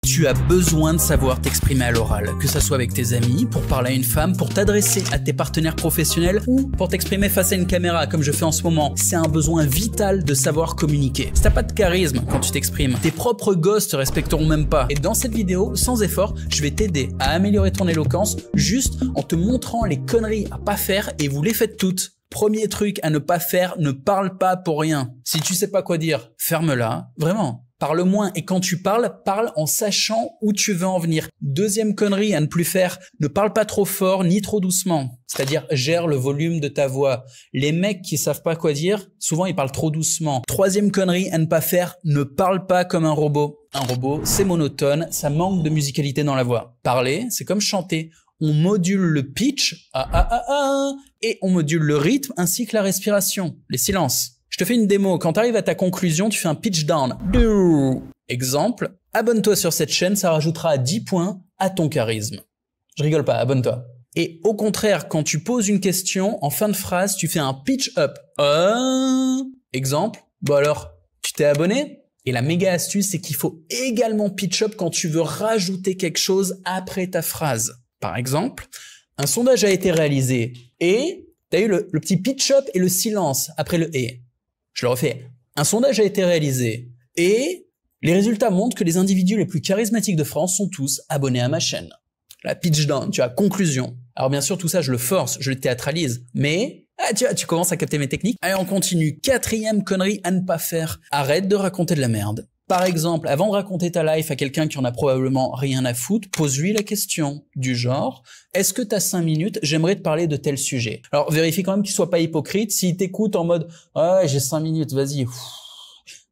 Tu as besoin de savoir t'exprimer à l'oral, que ça soit avec tes amis, pour parler à une femme, pour t'adresser à tes partenaires professionnels ou pour t'exprimer face à une caméra comme je fais en ce moment. C'est un besoin vital de savoir communiquer. Si t'as pas de charisme quand tu t'exprimes, tes propres gosses te respecteront même pas. Et dans cette vidéo, sans effort, je vais t'aider à améliorer ton éloquence juste en te montrant les conneries à pas faire et vous les faites toutes. Premier truc à ne pas faire, ne parle pas pour rien. Si tu sais pas quoi dire, ferme-la. Vraiment. Parle moins et quand tu parles, parle en sachant où tu veux en venir. Deuxième connerie à ne plus faire, ne parle pas trop fort ni trop doucement. C'est-à-dire, gère le volume de ta voix. Les mecs qui savent pas quoi dire, souvent ils parlent trop doucement. Troisième connerie à ne pas faire, ne parle pas comme un robot. Un robot, c'est monotone, ça manque de musicalité dans la voix. Parler, c'est comme chanter. On module le pitch, et on module le rythme ainsi que la respiration, les silences. Je te fais une démo. Quand tu arrives à ta conclusion, tu fais un pitch down. Exemple, abonne-toi sur cette chaîne, ça rajoutera 10 points à ton charisme. Je rigole pas, abonne-toi. Et au contraire, quand tu poses une question, en fin de phrase, tu fais un pitch up. Exemple, bon alors, tu t'es abonné? Et la méga astuce, c'est qu'il faut également pitch up quand tu veux rajouter quelque chose après ta phrase. Par exemple, un sondage a été réalisé et tu as eu le petit pitch up et le silence après le et. Je le refais. Un sondage a été réalisé et les résultats montrent que les individus les plus charismatiques de France sont tous abonnés à ma chaîne. La pitch down, tu as conclusion. Alors bien sûr, tout ça, je le force, je le théâtralise, mais tu commences à capter mes techniques. Allez, on continue. Quatrième connerie à ne pas faire. Arrête de raconter de la merde. Par exemple, avant de raconter ta life à quelqu'un qui en a probablement rien à foutre, pose-lui la question du genre « Est-ce que t'as 5 minutes? J'aimerais te parler de tel sujet. » Alors, vérifie quand même qu'il soit pas hypocrite. S'il t'écoute en mode « Ah, j'ai 5 minutes, vas-y. »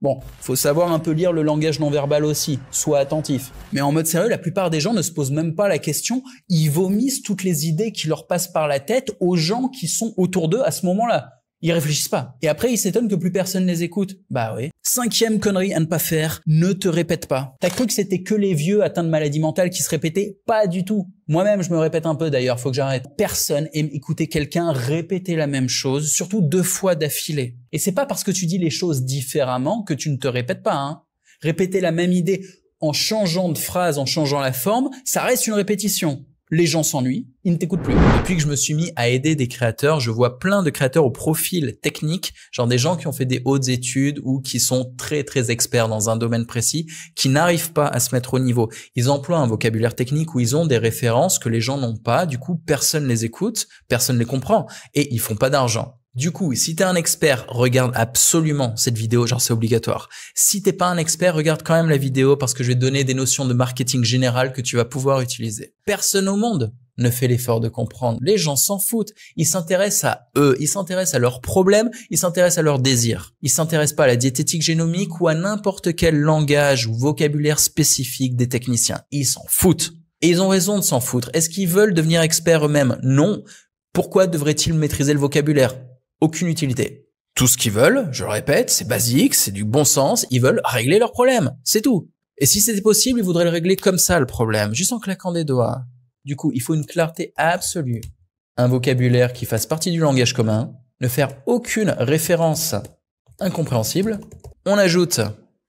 Bon, faut savoir un peu lire le langage non verbal aussi. Sois attentif. Mais en mode sérieux, la plupart des gens ne se posent même pas la question. Ils vomissent toutes les idées qui leur passent par la tête aux gens qui sont autour d'eux à ce moment-là. Ils réfléchissent pas. Et après, ils s'étonnent que plus personne les écoute. Bah oui. Cinquième connerie à ne pas faire, ne te répète pas. T'as cru que c'était que les vieux atteints de maladie mentale qui se répétaient? Pas du tout. Moi-même, je me répète un peu d'ailleurs, faut que j'arrête. Personne aime écouter quelqu'un répéter la même chose, surtout 2 fois d'affilée. Et c'est pas parce que tu dis les choses différemment que tu ne te répètes pas, hein. Répéter la même idée en changeant de phrase, en changeant la forme, ça reste une répétition. Les gens s'ennuient, ils ne t'écoutent plus. Depuis que je me suis mis à aider des créateurs, je vois plein de créateurs au profil technique, genre des gens qui ont fait des hautes études ou qui sont très experts dans un domaine précis, qui n'arrivent pas à se mettre au niveau. Ils emploient un vocabulaire technique où ils ont des références que les gens n'ont pas, du coup personne les écoute, personne les comprend et ils font pas d'argent. Du coup, si t'es un expert, regarde absolument cette vidéo, genre c'est obligatoire. Si t'es pas un expert, regarde quand même la vidéo parce que je vais te donner des notions de marketing général que tu vas pouvoir utiliser. Personne au monde ne fait l'effort de comprendre. Les gens s'en foutent. Ils s'intéressent à eux, ils s'intéressent à leurs problèmes, ils s'intéressent à leurs désirs. Ils s'intéressent pas à la diététique génomique ou à n'importe quel langage ou vocabulaire spécifique des techniciens. Ils s'en foutent. Et ils ont raison de s'en foutre. Est-ce qu'ils veulent devenir experts eux-mêmes? Non. Pourquoi devraient-ils maîtriser le vocabulaire? Aucune utilité. Tout ce qu'ils veulent, je le répète, c'est basique, c'est du bon sens, ils veulent régler leurs problèmes, c'est tout. Et si c'était possible, ils voudraient le régler comme ça le problème, juste en claquant des doigts. Du coup, il faut une clarté absolue. Un vocabulaire qui fasse partie du langage commun, ne faire aucune référence incompréhensible. On ajoute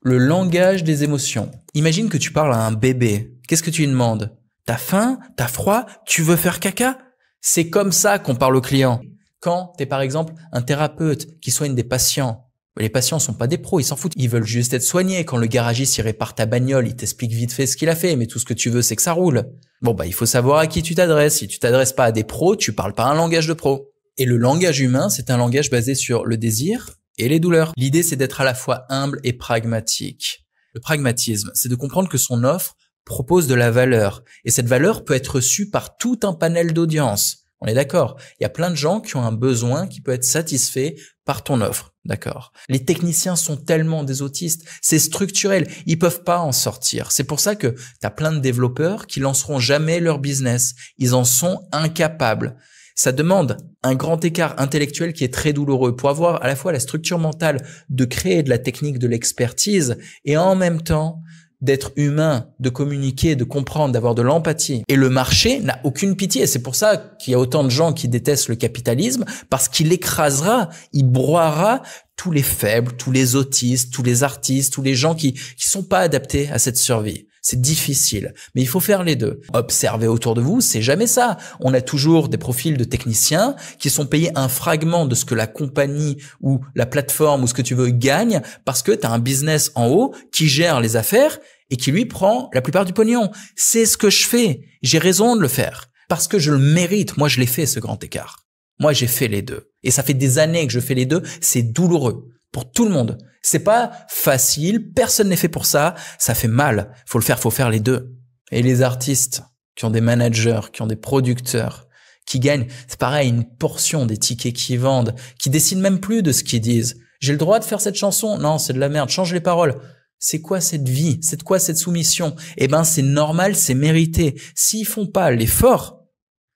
le langage des émotions. Imagine que tu parles à un bébé. Qu'est-ce que tu lui demandes? T'as faim? T'as froid? Tu veux faire caca? C'est comme ça qu'on parle au client. Quand t'es par exemple un thérapeute qui soigne des patients, les patients sont pas des pros, ils s'en foutent, ils veulent juste être soignés. Quand le garagiste il répare ta bagnole, il t'explique vite fait ce qu'il a fait, mais tout ce que tu veux c'est que ça roule. Bon bah il faut savoir à qui tu t'adresses. Si tu t'adresses pas à des pros, tu parles pas un langage de pro. Et le langage humain, c'est un langage basé sur le désir et les douleurs. L'idée c'est d'être à la fois humble et pragmatique. Le pragmatisme, c'est de comprendre que son offre propose de la valeur. Et cette valeur peut être reçue par tout un panel d'audience. On est d'accord. Il y a plein de gens qui ont un besoin qui peut être satisfait par ton offre. D'accord. Les techniciens sont tellement des autistes. C'est structurel. Ils peuvent pas en sortir. C'est pour ça que tu as plein de développeurs qui lanceront jamais leur business. Ils en sont incapables. Ça demande un grand écart intellectuel qui est très douloureux pour avoir à la fois la structure mentale de créer de la technique, de l'expertise et en même temps d'être humain, de communiquer, de comprendre, d'avoir de l'empathie. Et le marché n'a aucune pitié. C'est pour ça qu'il y a autant de gens qui détestent le capitalisme, parce qu'il écrasera, il broiera tous les faibles, tous les autistes, tous les artistes, tous les gens qui sont pas adaptés à cette survie. C'est difficile, mais il faut faire les deux. Observez autour de vous, c'est jamais ça. On a toujours des profils de techniciens qui sont payés un fragment de ce que la compagnie ou la plateforme ou ce que tu veux gagne parce que tu as un business en haut qui gère les affaires et qui lui prend la plupart du pognon. C'est ce que je fais. J'ai raison de le faire parce que je le mérite. Moi, je l'ai fait, ce grand écart. Moi, j'ai fait les deux. Et ça fait des années que je fais les deux. C'est douloureux pour tout le monde. C'est pas facile, personne n'est fait pour ça, ça fait mal. Faut faire les deux. Et les artistes qui ont des managers, qui ont des producteurs, qui gagnent, c'est pareil, une portion des tickets qu'ils vendent, qui décident même plus de ce qu'ils disent. J'ai le droit de faire cette chanson? Non, c'est de la merde, change les paroles. C'est quoi cette vie? C'est quoi cette soumission? Eh ben, c'est normal, c'est mérité. S'ils font pas l'effort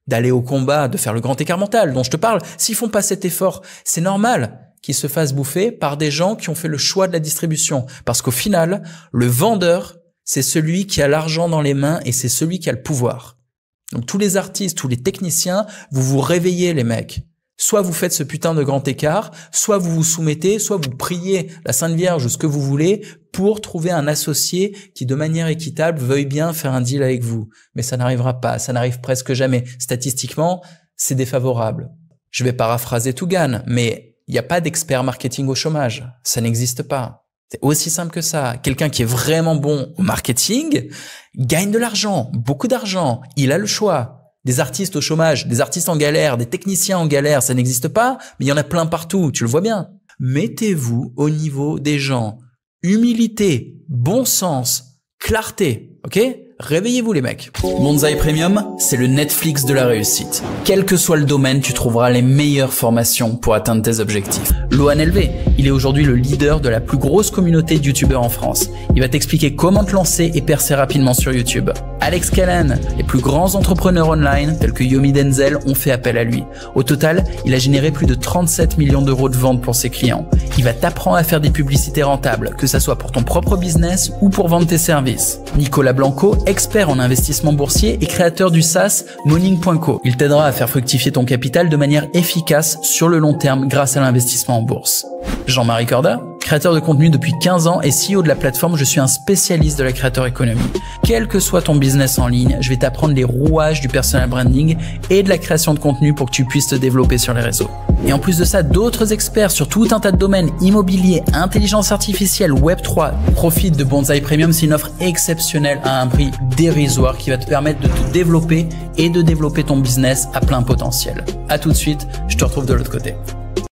d'aller au combat, de faire le grand écart mental dont je te parle, s'ils font pas cet effort, c'est normal qu'ils se fassent bouffer par des gens qui ont fait le choix de la distribution. Parce qu'au final, le vendeur, c'est celui qui a l'argent dans les mains et c'est celui qui a le pouvoir. Donc tous les artistes, tous les techniciens, vous vous réveillez les mecs. Soit vous faites ce putain de grand écart, soit vous vous soumettez, soit vous priez la Sainte Vierge ou ce que vous voulez pour trouver un associé qui de manière équitable veuille bien faire un deal avec vous. Mais ça n'arrivera pas, ça n'arrive presque jamais. Statistiquement, c'est défavorable. Je vais paraphraser Tougan, mais il n'y a pas d'expert marketing au chômage. Ça n'existe pas. C'est aussi simple que ça. Quelqu'un qui est vraiment bon au marketing gagne de l'argent, beaucoup d'argent. Il a le choix. Des artistes au chômage, des artistes en galère, des techniciens en galère, ça n'existe pas, mais il y en a plein partout, tu le vois bien. Mettez-vous au niveau des gens. Humilité, bon sens, clarté, ok ? Réveillez-vous les mecs. Bonsaï Premium, c'est le Netflix de la réussite. Quel que soit le domaine, tu trouveras les meilleures formations pour atteindre tes objectifs. Lohan LV, il est aujourd'hui le leader de la plus grosse communauté de youtubeurs en France. Il va t'expliquer comment te lancer et percer rapidement sur YouTube. Alex Callan, les plus grands entrepreneurs online tels que Yomi Denzel ont fait appel à lui. Au total, il a généré plus de 37 millions d'euros de ventes pour ses clients. Il va t'apprendre à faire des publicités rentables, que ça soit pour ton propre business ou pour vendre tes services. Nicolas Blanco, expert en investissement boursier et créateur du SaaS Morning.co. Il t'aidera à faire fructifier ton capital de manière efficace sur le long terme grâce à l'investissement en bourse. Jean-Marie Corda, créateur de contenu depuis 15 ans et CEO de la plateforme Je suis un spécialiste de la créateur économie. Quel que soit ton business en ligne, je vais t'apprendre les rouages du personal branding et de la création de contenu pour que tu puisses te développer sur les réseaux. Et en plus de ça, d'autres experts sur tout un tas de domaines, immobilier, intelligence artificielle, Web3, profitent de Bonsaï Premium. C'est une offre exceptionnelle à un prix dérisoire qui va te permettre de te développer et de développer ton business à plein potentiel. À tout de suite, je te retrouve de l'autre côté.